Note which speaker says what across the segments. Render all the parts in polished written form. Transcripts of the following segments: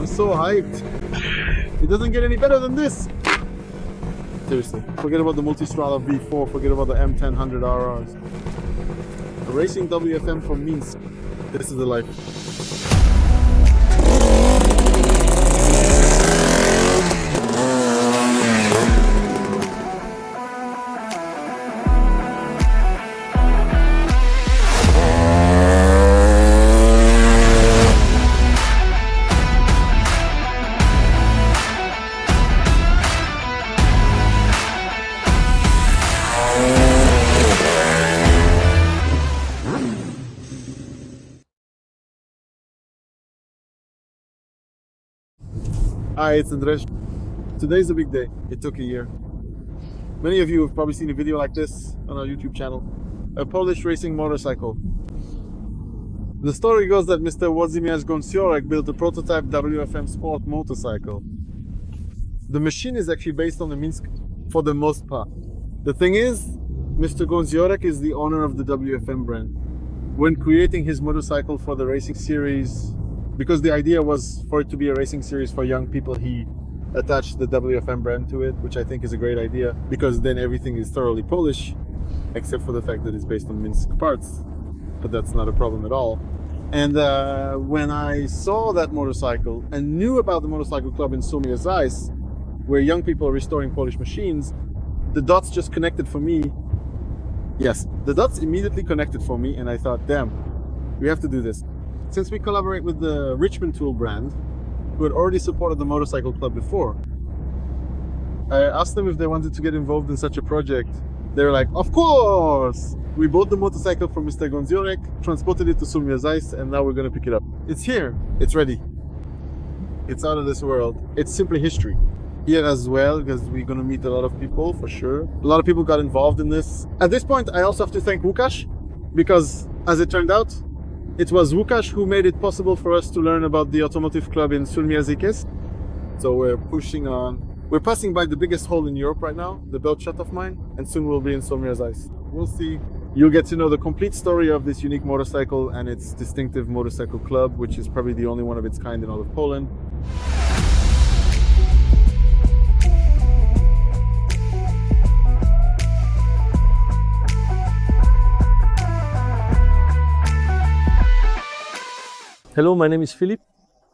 Speaker 1: so hyped. It doesn't get any better than this. Seriously, forget about the Multistrada V4, forget about the M1000 RRs. A racing WFM from Minsk. This is the life. Hi, it's Andres. Today's a big day. It took a year. Many of you have probably seen a video like this on our YouTube channel. A Polish racing motorcycle. The story goes that Mr. Włodzimierz Gąsiorek built a prototype WFM Sport motorcycle. The machine is actually based on the Minsk for the most part. The thing is, Mr. Gąsiorek is the owner of the WFM brand. When creating his motorcycle for the racing series, because the idea was for it to be a racing series for young people, he attached the WFM brand to it, which I think is a great idea, because then everything is thoroughly Polish, except for the fact that it's based on Minsk parts, but that's not a problem at all. And when I saw that motorcycle and knew about the motorcycle club in Sumy Zais, where young people are restoring Polish machines, the dots just connected for me. Yes, the dots immediately connected for me, and I thought, damn, we have to do this. Since we collaborate with the Richmond Tool brand, who had already supported the motorcycle club before, I asked them if they wanted to get involved in such a project. They were like, of course! We bought the motorcycle from Mr. Gąsiorek, transported it to Sumy Zais, and now we're going to pick it up. It's here. It's ready. It's out of this world. It's simply history. Here as well, because we're going to meet a lot of people, for sure. A lot of people got involved in this. At this point, I also have to thank Łukasz, because as it turned out, it was Łukasz who made it possible for us to learn about the automotive club in Sulmiazikis. So we're pushing on. We're passing by the biggest hole in Europe right now, the belt shut-off mine, and soon we'll be in Zais. We'll see. You'll get to know the complete story of this unique motorcycle and its distinctive motorcycle club, which is probably the only one of its kind in all of Poland.
Speaker 2: Hello, my name is Philip.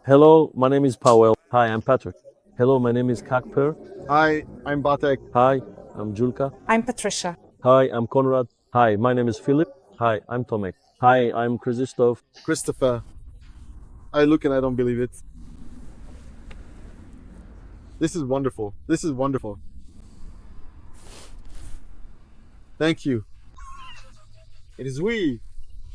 Speaker 2: Hello, my name is Paweł. Hi, I'm Patrick. Hello, my name is Kacper.
Speaker 1: Hi, I'm Bartek.
Speaker 2: Hi, I'm Julka.
Speaker 3: I'm Patricia.
Speaker 2: Hi, I'm Konrad. Hi, my name is Philip. Hi, I'm Tomek. Hi, I'm Krzysztof.
Speaker 1: Christopher. I look and I don't believe it. This is wonderful. This is wonderful. Thank you. It is we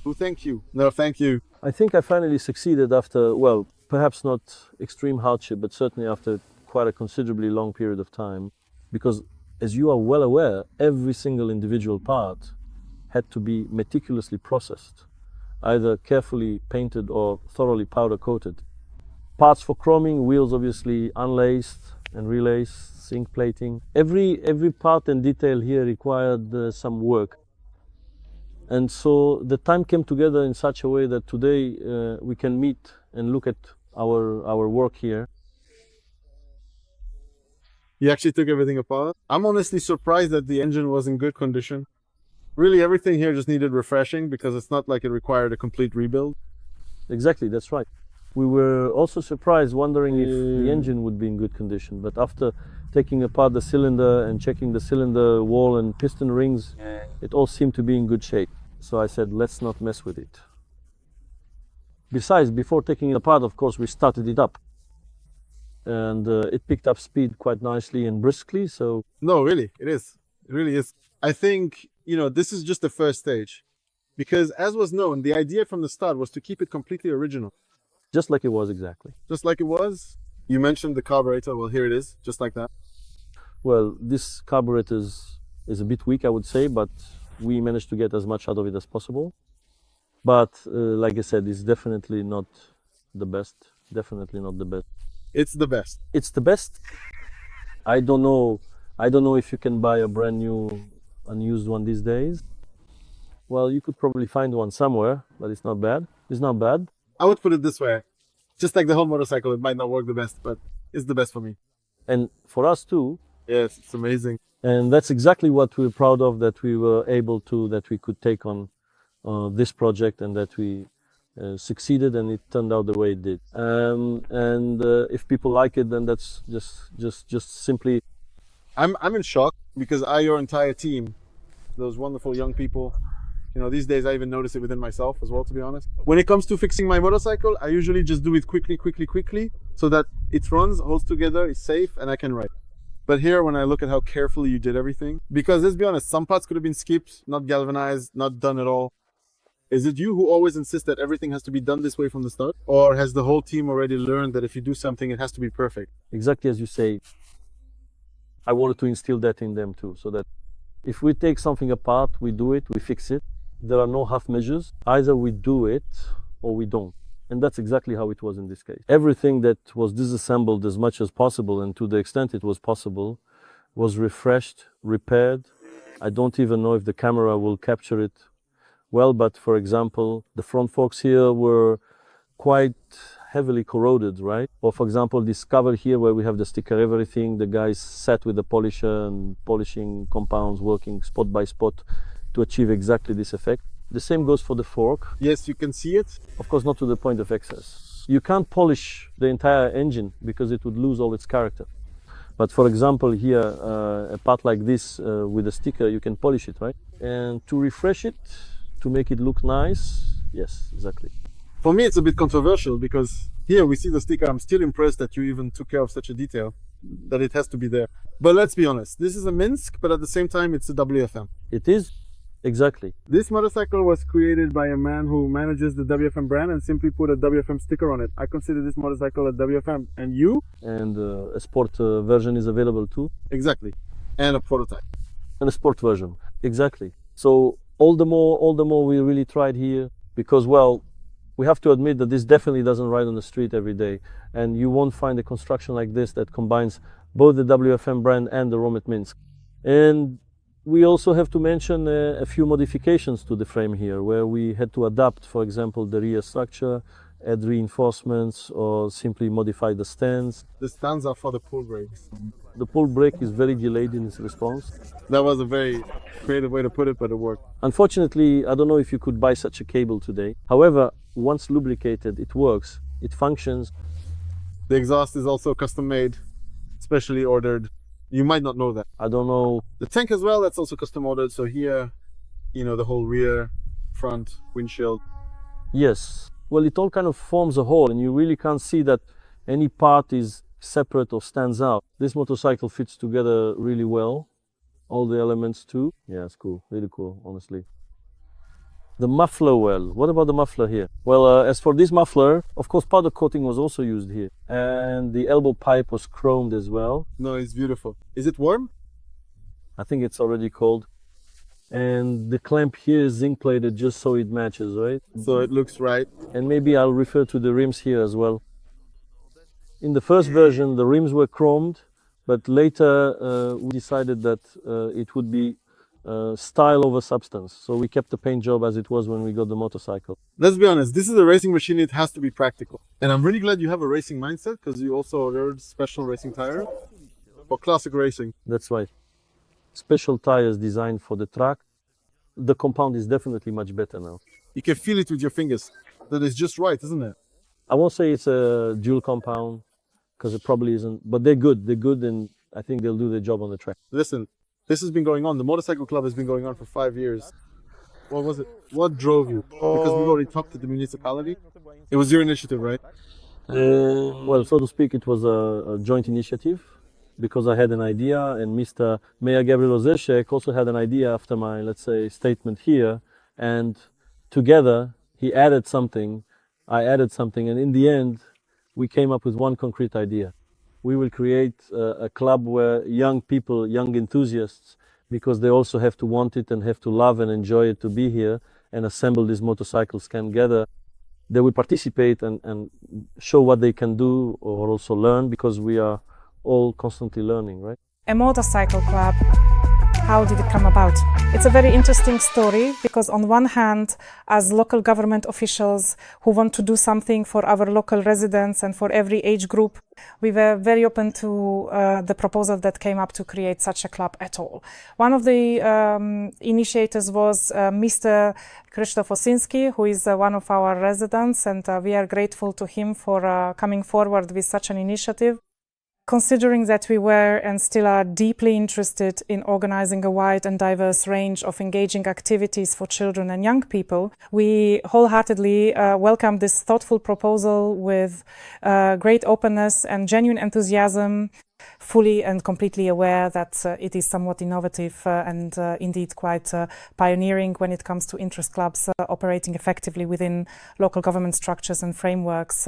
Speaker 1: who thank you. No, thank you.
Speaker 2: I think I finally succeeded after, well, perhaps not extreme hardship, but certainly after quite a considerably long period of time. Because as you are well aware, every single individual part had to be meticulously processed, either carefully painted or thoroughly powder coated. Parts for chroming, wheels obviously unlaced and relaced, zinc plating. Every part and detail here required some work. And so the time came together in such a way that today we can meet and look at our work here.
Speaker 1: You actually took everything apart? I'm honestly surprised that the engine was in good condition. Really, everything here just needed refreshing because it's not like it required a complete rebuild.
Speaker 2: Exactly, that's right. We were also surprised, wondering if the engine would be in good condition. But after taking apart the cylinder and checking the cylinder wall and piston rings, it all seemed to be in good shape. So I said, let's not mess with it. Besides, before taking it apart, of course, we started it up. And it picked up speed quite nicely and briskly, so...
Speaker 1: No, really, it is. It really is. I think, this is just the first stage. Because as was known, the idea from the start was to keep it completely original.
Speaker 2: Just like it was, exactly.
Speaker 1: Just like it was? You mentioned the carburetor. Well, here it is, just like that.
Speaker 2: Well, this carburetor is a bit weak, I would say, but we managed to get as much out of it as possible. But like I said, it's definitely not the best. Definitely not the best.
Speaker 1: It's the best.
Speaker 2: It's the best. I don't know if you can buy a brand new unused one these days. Well, you could probably find one somewhere, but it's not bad. It's not bad.
Speaker 1: I would put it this way. Just like the whole motorcycle, it might not work the best, but it's the best for me.
Speaker 2: And for us too.
Speaker 1: Yes, it's amazing.
Speaker 2: And that's exactly what we're proud of, that we were able to, that we could take on this project, and that we succeeded, and it turned out the way it did. If people like it, then that's just simply.
Speaker 1: I'm in shock because your entire team, those wonderful young people, you know, these days I even notice it within myself as well, to be honest. When it comes to fixing my motorcycle, I usually just do it quickly, so that it runs, holds together, is safe, and I can ride. But here, when I look at how carefully you did everything, because let's be honest, some parts could have been skipped, not galvanized, not done at all. Is it you who always insists that everything has to be done this way from the start? Or has the whole team already learned that if you do something, it has to be perfect?
Speaker 2: Exactly as you say. I wanted to instill that in them too, so that if we take something apart, we do it, we fix it. There are no half measures. Either we do it or we don't. And that's exactly how it was in this case. Everything that was disassembled as much as possible, and to the extent it was possible, was refreshed, repaired. I don't even know if the camera will capture it well, but for example, the front forks here were quite heavily corroded, right? Or for example, this cover here where we have the sticker, everything, the guys sat with the polisher and polishing compounds, working spot by spot to achieve exactly this effect. The same goes for the fork.
Speaker 1: Yes, you can see it.
Speaker 2: Of course, not to the point of excess. You can't polish the entire engine because it would lose all its character. But for example, here, a part like this with a sticker, you can polish it, right? And to refresh it, to make it look nice, yes, exactly.
Speaker 1: For me, it's a bit controversial because here we see the sticker. I'm still impressed that you even took care of such a detail, that it has to be there. But let's be honest, this is a Minsk, but at the same time, it's a WFM.
Speaker 2: It is. Exactly.
Speaker 1: This motorcycle was created by a man who manages the WFM brand and simply put a WFM sticker on it. I consider this motorcycle a WFM. And you?
Speaker 2: And a sport version is available too.
Speaker 1: Exactly. And a prototype.
Speaker 2: And a sport version. Exactly. So all the more we really tried here, because, well, we have to admit that this definitely doesn't ride on the street every day. And you won't find a construction like this that combines both the WFM brand and the Romet Minsk. And we also have to mention a few modifications to the frame here, where we had to adapt, for example, the rear structure, add reinforcements, or simply modify the stands.
Speaker 1: The stands are for the pull brakes.
Speaker 2: The pull brake is very delayed in its response.
Speaker 1: That was a very creative way to put it, but it worked.
Speaker 2: Unfortunately, I don't know if you could buy such a cable today. However, once lubricated, it works, it functions.
Speaker 1: The exhaust is also custom made, specially ordered. You might not know that.
Speaker 2: I don't know.
Speaker 1: The tank as well, that's also custom ordered. So here, you know, the whole rear, front, windshield.
Speaker 2: Yes. Well, it all kind of forms a whole, and you really can't see that any part is separate or stands out. This motorcycle fits together really well. All the elements too. Yeah, it's cool. Really cool, honestly. The muffler well. What about the muffler here? Well, as for this muffler, of course, powder coating was also used here. And the elbow pipe was chromed as well.
Speaker 1: No, it's beautiful. Is it warm?
Speaker 2: I think it's already cold. And the clamp here is zinc plated just so it matches, right?
Speaker 1: So it looks right.
Speaker 2: And maybe I'll refer to the rims here as well. In the first version, the rims were chromed, but later we decided that it would be style over substance. So we kept the paint job as it was when we got the motorcycle.
Speaker 1: Let's be honest, this is a racing machine, it has to be practical. And I'm really glad you have a racing mindset, because you also ordered special racing tires for classic racing.
Speaker 2: That's right. Special tires designed for the track. The compound is definitely much better now.
Speaker 1: You can feel it with your fingers, that it's just right, isn't it?
Speaker 2: I won't say it's a dual compound, because it probably isn't, but they're good, and I think they'll do their job on the track.
Speaker 1: Listen, this has been going on. The motorcycle club has been going on for 5 years. What was it? What drove you? Because we've already talked to the municipality. It was your initiative, right?
Speaker 2: Well, so to speak, it was a joint initiative, because I had an idea, and Mr. Mayor Gabriel Ozeshek also had an idea after my, let's say, statement here, and together he added something, I added something, and in the end, we came up with one concrete idea. We will create a club where young people, young enthusiasts, because they also have to want it and have to love and enjoy it to be here and assemble these motorcycles, can gather. They will participate and show what they can do, or also learn, because we are all constantly learning, right?
Speaker 3: A motorcycle club. How did it come about? It's a very interesting story because on one hand, as local government officials who want to do something for our local residents and for every age group, we were very open to the proposal that came up to create such a club at all. One of the initiators was Mr. Krzysztof Osinski, who is one of our residents, and we are grateful to him for coming forward with such an initiative. Considering that we were and still are deeply interested in organizing a wide and diverse range of engaging activities for children and young people, we wholeheartedly welcome this thoughtful proposal with great openness and genuine enthusiasm, fully and completely aware that it is somewhat innovative and indeed quite pioneering when it comes to interest clubs operating effectively within local government structures and frameworks.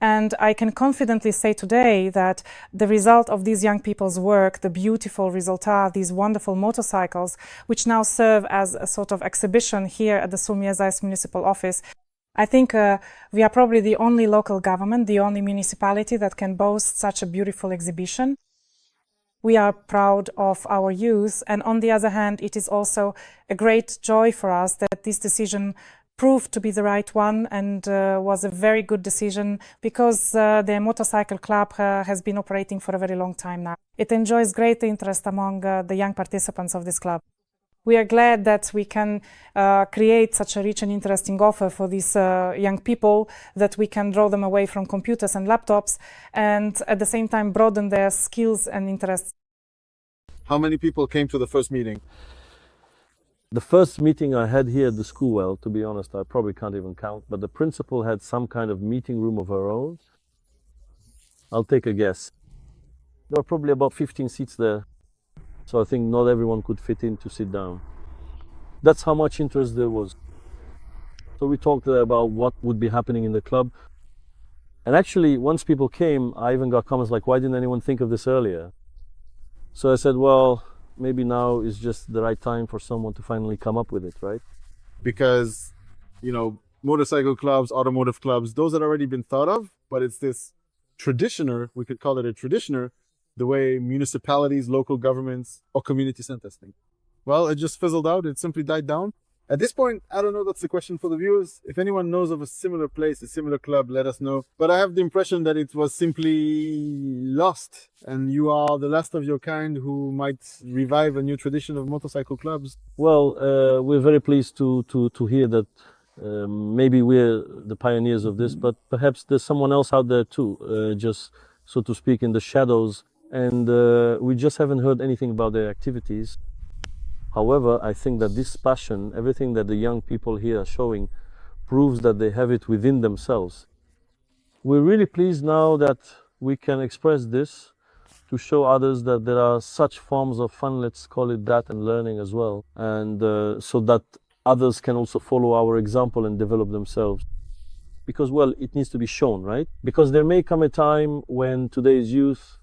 Speaker 3: And I can confidently say today that the result of these young people's work, the beautiful result are these wonderful motorcycles, which now serve as a sort of exhibition here at the Sumy Ezajs Municipal Office. I think we are probably the only local government, the only municipality that can boast such a beautiful exhibition. We are proud of our youth, and on the other hand, it is also a great joy for us that this decision proved to be the right one and was a very good decision because the motorcycle club has been operating for a very long time now. It enjoys great interest among the young participants of this club. We are glad that we can create such a rich and interesting offer for these young people, that we can draw them away from computers and laptops and at the same time broaden their skills and interests.
Speaker 1: How many people came to the first meeting?
Speaker 2: The first meeting I had here at the school, well, to be honest, I probably can't even count, but the principal had some kind of meeting room of her own. I'll take a guess. There were probably about 15 seats there, so I think not everyone could fit in to sit down. That's how much interest there was. So we talked about what would be happening in the club. And actually, once people came, I even got comments like, why didn't anyone think of this earlier? So I said, well, maybe now is just the right time for someone to finally come up with it, right?
Speaker 1: Because, you know, motorcycle clubs, automotive clubs, those had already been thought of, but it's this traditioner, we could call it a traditioner, the way municipalities, local governments, or community centers think. Well, it just fizzled out, it simply died down. At this point, I don't know, that's the question for the viewers. If anyone knows of a similar place, a similar club, let us know. But I have the impression that it was simply lost, and you are the last of your kind who might revive a new tradition of motorcycle clubs.
Speaker 2: Well, we're very pleased to hear that maybe we're the pioneers of this, but perhaps there's someone else out there too, just so to speak in the shadows, and we just haven't heard anything about their activities. However, I think that this passion, everything that the young people here are showing, proves that they have it within themselves. We're really pleased now that we can express this to show others that there are such forms of fun, let's call it that, and learning as well. And so that others can also follow our example and develop themselves. Because, well, it needs to be shown, right? Because there may come a time when today's youth,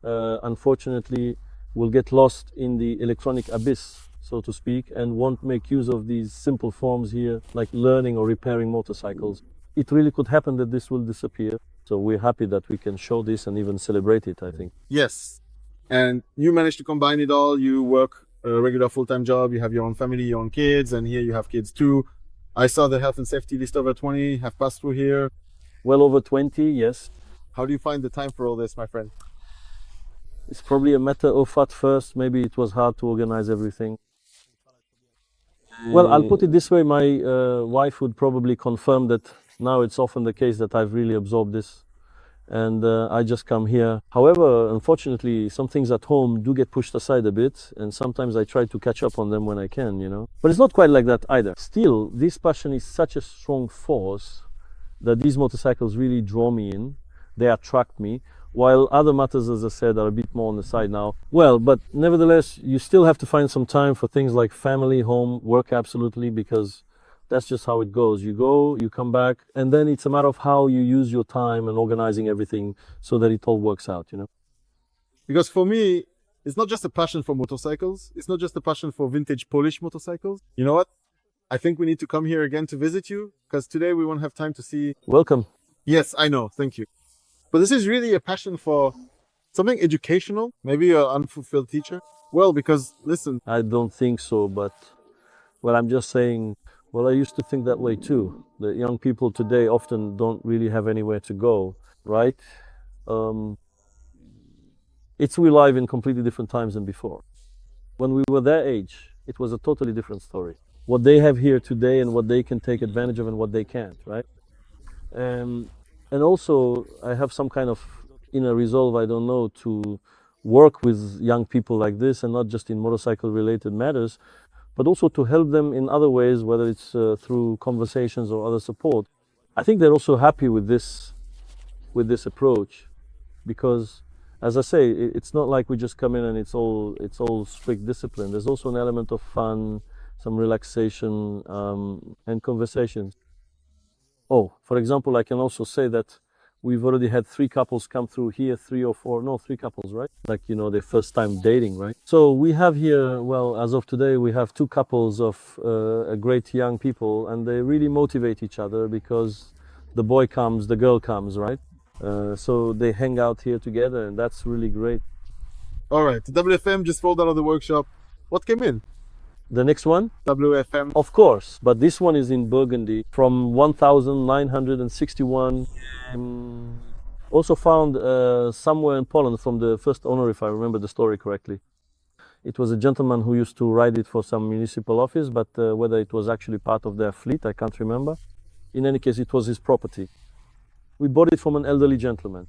Speaker 2: unfortunately, will get lost in the electronic abyss, so to speak, and won't make use of these simple forms here, like learning or repairing motorcycles. It really could happen that this will disappear. So we're happy that we can show this and even celebrate it, I think.
Speaker 1: Yes. And you managed to combine it all. You work a regular full-time job, you have your own family, your own kids, and here you have kids too. I saw the health and safety list over 20 have passed through here.
Speaker 2: Well over 20, yes.
Speaker 1: How do you find the time for all this, my friend?
Speaker 2: It's probably a matter of at first, maybe it was hard to organize everything. Well, I'll put it this way, my wife would probably confirm that now it's often the case that I've really absorbed this and I just come here. However, unfortunately, some things at home do get pushed aside a bit and sometimes I try to catch up on them when I can, you know. But it's not quite like that either. Still, this passion is such a strong force that these motorcycles really draw me in, they attract me. While other matters, as I said, are a bit more on the side now. Well, but nevertheless, you still have to find some time for things like family, home, work, absolutely, because that's just how it goes. You go, you come back, and then it's a matter of how you use your time and organizing everything so that it all works out, you know?
Speaker 1: Because for me, it's not just a passion for motorcycles. It's not just a passion for vintage Polish motorcycles. You know what? I think we need to come here again to visit you, because today we won't have time to see...
Speaker 2: Welcome.
Speaker 1: Yes, I know. Thank you. But this is really a passion for something educational. Maybe you're an unfulfilled teacher. Well, because listen,
Speaker 2: I don't think so, but well, I'm just saying, well, I used to think that way too. The young people today often don't really have anywhere to go, right? Um, we live in completely different times than before. When we were their age, it was a totally different story. What they have here today and what they can take advantage of and what they can't, right? Um, and also, I have some kind of inner resolve, I don't know, to work with young people like this, and not just in motorcycle related matters, but also to help them in other ways, whether it's through conversations or other support. I think they're also happy with this approach, because, as I say, it's not like we just come in and it's all strict discipline. There's also an element of fun, some relaxation, and conversations. Oh, for example, I can also say that we've already had 3 couples come through here, 3 or 4, no, 3 couples, right? Like, their first time dating, right? So we have here, well, as of today, we have 2 couples of great young people, and they really motivate each other, because the boy comes, the girl comes, right? So they hang out here together, and that's really great.
Speaker 1: all right, the WFM just rolled out of the workshop. What came in?
Speaker 2: The next one?
Speaker 1: WFM.
Speaker 2: Of course, but this one is in Burgundy from 1961. Also found somewhere in Poland from the first owner, if I remember the story correctly. It was a gentleman who used to ride it for some municipal office, but whether it was actually part of their fleet, I can't remember. In any case, it was his property. We bought it from an elderly gentleman.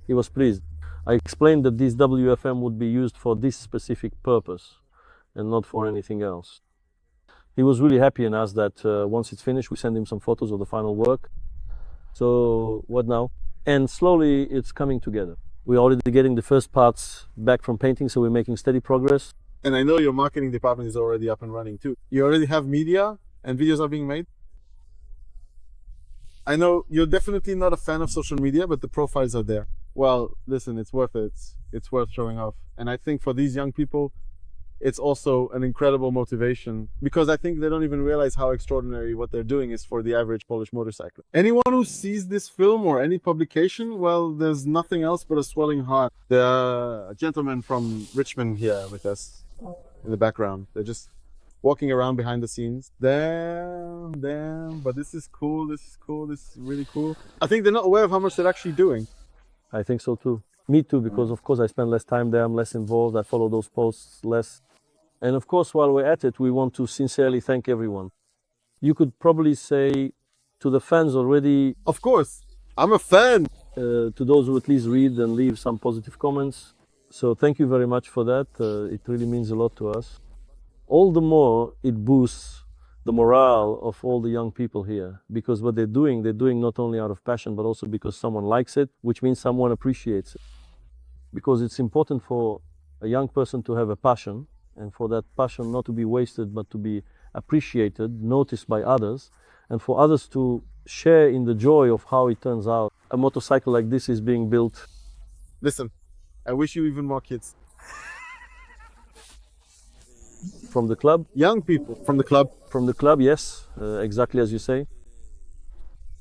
Speaker 2: He was pleased. I explained that this WFM would be used for this specific purpose and not for anything else. He was really happy and asked that once it's finished, we send him some photos of the final work. So what now? And slowly it's coming together. We're already getting the first parts back from painting, so we're making steady progress.
Speaker 1: And I know your marketing department is already up and running too. You already have media and videos are being made. I know you're definitely not a fan of social media, but the profiles are there. Well, listen, it's worth it. It's worth showing off. And I think for these young people, it's also an incredible motivation, because I think they don't even realize how extraordinary what they're doing is for the average Polish motorcyclist. Anyone who sees this film or any publication, well, there's nothing else but a swelling heart. The gentleman from Richmond here with us in the background, they're just walking around behind the scenes. Damn, but this is cool, this is really cool. I think they're not aware of how much they're actually doing.
Speaker 2: I think so too. Me too, because of course I spend less time there, I'm less involved, I follow those posts less. And of course, while we're at it, we want to sincerely thank everyone. You could probably say to the fans already,
Speaker 1: Of course, I'm a fan.
Speaker 2: to those who at least read and leave some positive comments. So thank you very much for that. It really means a lot to us. All the more it boosts the morale of all the young people here, because what they're doing not only out of passion, but also because someone likes it, which means someone appreciates it. Because it's important for a young person to have a passion, and for that passion not to be wasted, but to be appreciated, noticed by others, and for others to share in the joy of how it turns out. A motorcycle like this is being built.
Speaker 1: Listen, I wish you even more kids.
Speaker 2: From the club?
Speaker 1: Young people from the club.
Speaker 2: From the club, yes, exactly as you say.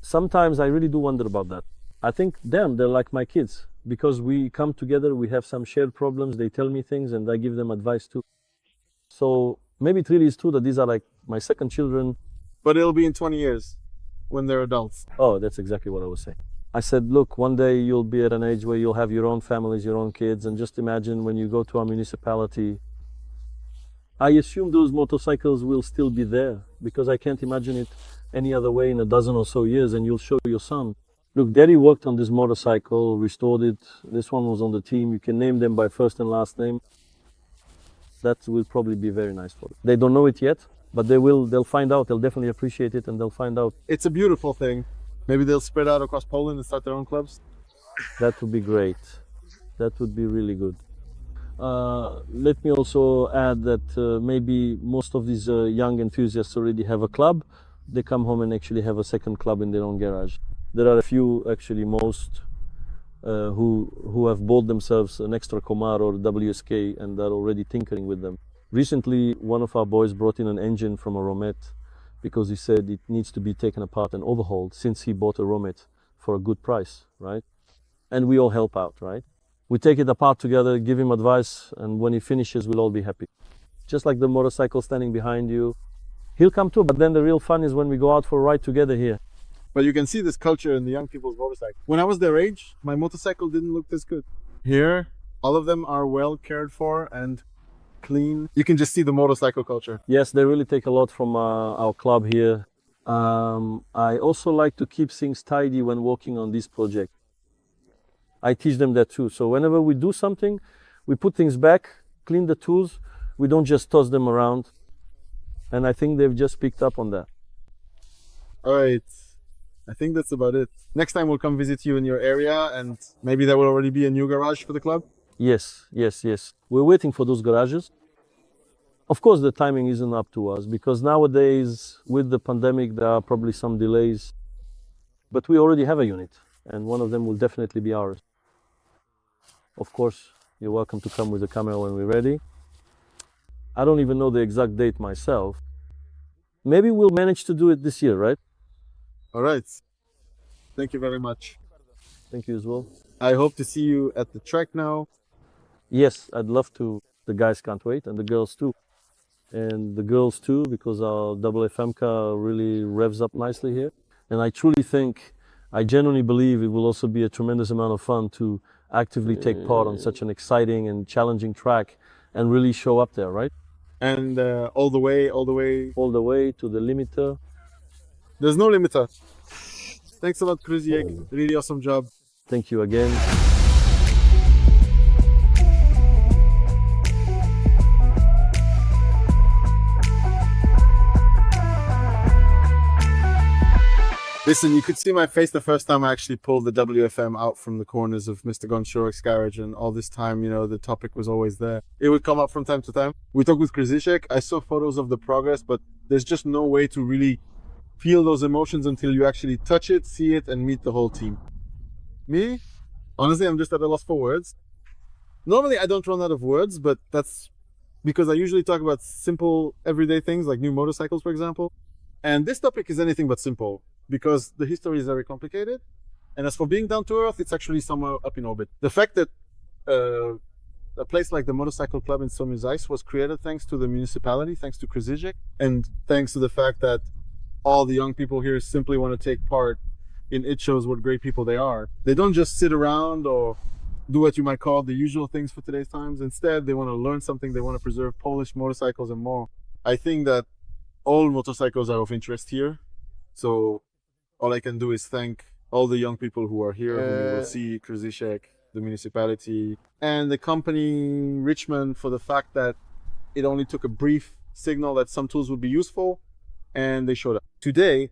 Speaker 2: Sometimes I really do wonder about that. I think they're like my kids, because we come together, we have some shared problems, they tell me things and I give them advice too. So maybe it really is true that these are like my second children.
Speaker 1: But it'll be in 20 years when they're adults.
Speaker 2: Oh, that's exactly what I was saying. I said, look, one day you'll be at an age where you'll have your own families, your own kids, and just imagine when you go to our municipality, I assume those motorcycles will still be there, because I can't imagine it any other way in a dozen or so years, and you'll show your son. Look, Daddy worked on this motorcycle, restored it. This one was on the team. You can name them by first and last name. That will probably be very nice for them. They don't know it yet, but they'll find out. They'll definitely appreciate it, and they'll find out.
Speaker 1: It's a beautiful thing. Maybe they'll spread out across Poland and start their own clubs.
Speaker 2: That would be great. That would be really good. Let me also add that maybe most of these young enthusiasts already have a club. They come home and actually have a second club in their own garage. There are a few, actually most, who have bought themselves an extra Komar or WSK and are already tinkering with them. Recently, one of our boys brought in an engine from a Romet, because he said it needs to be taken apart and overhauled, since he bought a Romet for a good price, right? And we all help out, right? We take it apart together, give him advice, and when he finishes, we'll all be happy. Just like the motorcycle standing behind you. He'll come too, but then the real fun is when we go out for a ride together here.
Speaker 1: But you can see this culture in the young people's motorcycle. When I was their age, my motorcycle didn't look this good. Here, all of them are well cared for and clean. You can just see the motorcycle culture.
Speaker 2: Yes, they really take a lot from our club here. I also like to keep things tidy when working on this project. I teach them that too. So whenever we do something, we put things back, clean the tools. We don't just toss them around. And I think they've just picked up on that.
Speaker 1: All right. I think that's about it. Next time we'll come visit you in your area, and maybe there will already be a new garage for the club.
Speaker 2: Yes. We're waiting for those garages. Of course, the timing isn't up to us because nowadays, with the pandemic, there are probably some delays. But we already have a unit, and one of them will definitely be ours. Of course, you're welcome to come with the camera when we're ready. I don't even know the exact date myself. Maybe we'll manage to do it this year, right?
Speaker 1: All right. Thank you very much.
Speaker 2: Thank you as well.
Speaker 1: I hope to see you at the track now.
Speaker 2: Yes, I'd love to. The guys can't wait, and the girls too. And the girls too, because our WFM car really revs up nicely here. And I truly think, I genuinely believe it will also be a tremendous amount of fun to actively take part on such an exciting and challenging track and really show up there, right?
Speaker 1: And all the way.
Speaker 2: All the way to the limiter.
Speaker 1: There's no limiter. Thanks a lot, Krzysiek. Really awesome job.
Speaker 2: Thank you again.
Speaker 1: Listen, you could see my face the first time I actually pulled the WFM out from the corners of Mr. Gonchorek's garage, and all this time, you know, the topic was always there. It would come up from time to time. We talked with Krzysiek. I saw photos of the progress, but there's just no way to really feel those emotions until you actually touch it, see it, and meet the whole team. Me? Honestly, I'm just at a loss for words. Normally, I don't run out of words, but that's because I usually talk about simple, everyday things like new motorcycles, for example. And this topic is anything but simple, because the history is very complicated. And as for being down to earth, it's actually somewhere up in orbit. The fact that a place like the Motorcycle Club in Somizaisk was created thanks to the municipality, thanks to Krzysiek, and thanks to the fact that all the young people here simply want to take part in it shows what great people they are. They don't just sit around or do what you might call the usual things for today's times. Instead, they want to learn something. They want to preserve Polish motorcycles and more. I think that all motorcycles are of interest here. So all I can do is thank all the young people who are here, who you will see, Krzysiek, the municipality, and the company Richmond for the fact that it only took a brief signal that some tools would be useful, and they showed up. Today,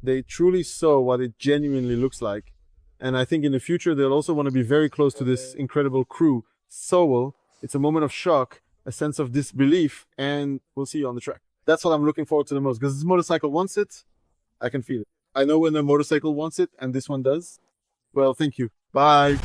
Speaker 1: they truly saw what it genuinely looks like. And I think in the future, they'll also want to be very close to this incredible crew. So well, it's a moment of shock, a sense of disbelief, and we'll see you on the track. That's what I'm looking forward to the most, because this motorcycle wants it. I can feel it. I know when the motorcycle wants it, and this one does. Well, thank you. Bye.